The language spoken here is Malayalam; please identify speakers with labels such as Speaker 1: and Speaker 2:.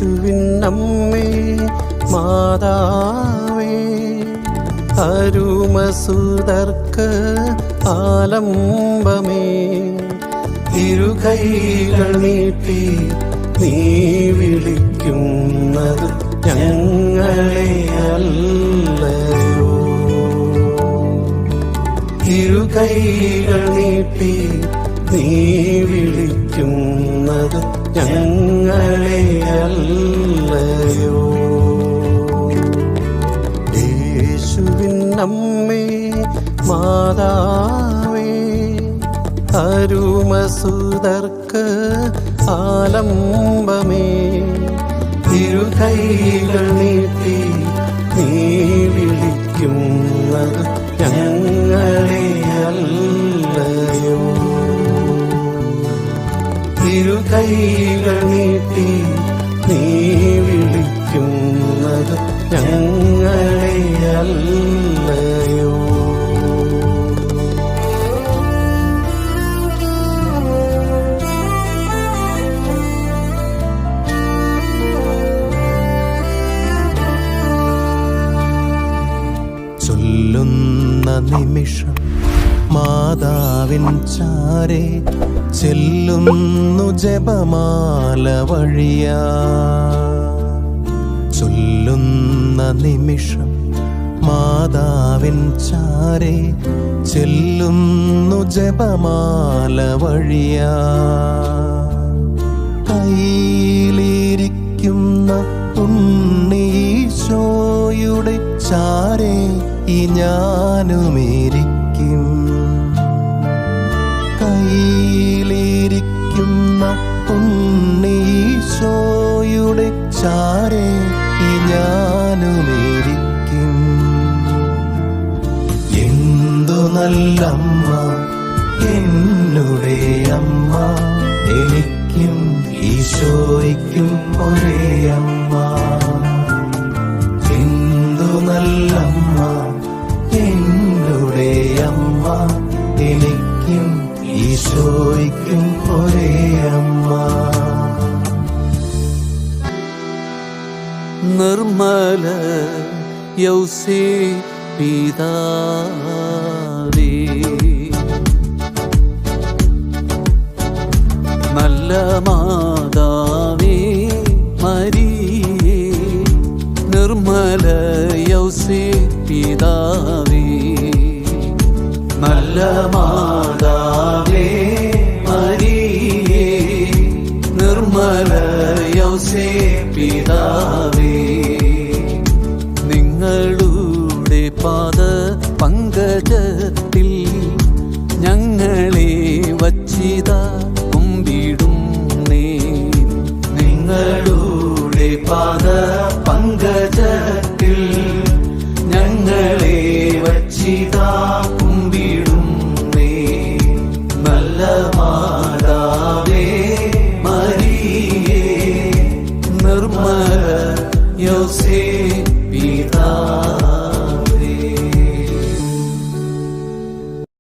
Speaker 1: യേശുവിനമ്മേ മാതാവേ, അരുമസുതർക്ക് ആലംബമേ, ഇരുകൈകൾ നീട്ടി നീ വിളിക്കുന്നത് ഞങ്ങളെ അല്ലയോ. ഇരുകൈകൾ നീട്ടി നീ വിളിക്കുന്നത് ഞങ്ങളെ അല്ലയോ. യേശുവിനമ്മേ മാതാവേ, അരുമസുതർക്ക് ആലംബമേ, ഇരുകൈകൾ നീട്ടി നീ വിളിക്കുന്നത് ഞങ്ങളെ അല്ലയോ. ഇരുകൈകൾ നീട്ടി നീ വിളിക്കുന്നത് ഞങ്ങളെ അല്ലയോ. ചൊല്ലുന്ന നിമിഷം മാതാവിൻ ചാരെ ചെല്ലുന്നു ജപമാല വഴിയാ. ചൊല്ലുന്ന നിമിഷം മാതാവിൻ ചാരെ ചെല്ലുന്നു ജപമാല വഴിയാ. കയ്യിലിരിക്കുന്ന ഉണ്ണീശോയുടെ ചാരെ ഈ ഞാനുമിരിക്കും. കയ്യിലിരിക്കുന്ന ഉണ്ണീശോയുടെ ചാരെ ഈ ഞാനുമിരിക്കും. എന്തു നല്ലമ്മ എന്നുടെ അമ്മ, എനിക്കും ഈശോയ്ക്കും ഒരേ അമ്മ. എന്തു നല്ലമ്മ എന്നുടെ അമ്മ, എനിക്കും ഈശോയ്ക്കും ഒരേ അമ്മ. നിർമ്മല യൗസേപ്പ് പിതാവേ, നല്ല മാതാവേ മരിയേ, നിർമ്മല യൗസേപ്പ് പിതാവേ, നല്ല മാതാവേ മരിയേ, നിർമ്മല യൗസേപ്പ് പിതാവേ, നിങ്ങളുടെ പാദ പങ്കജത്തിൽ ഞങ്ങളെ വച്ചിതാ കുമ്പിടുന്നേ. നിങ്ങളുടെ പാദ പങ്കജത്തിൽ ഞങ്ങളെ വച്ചിതാ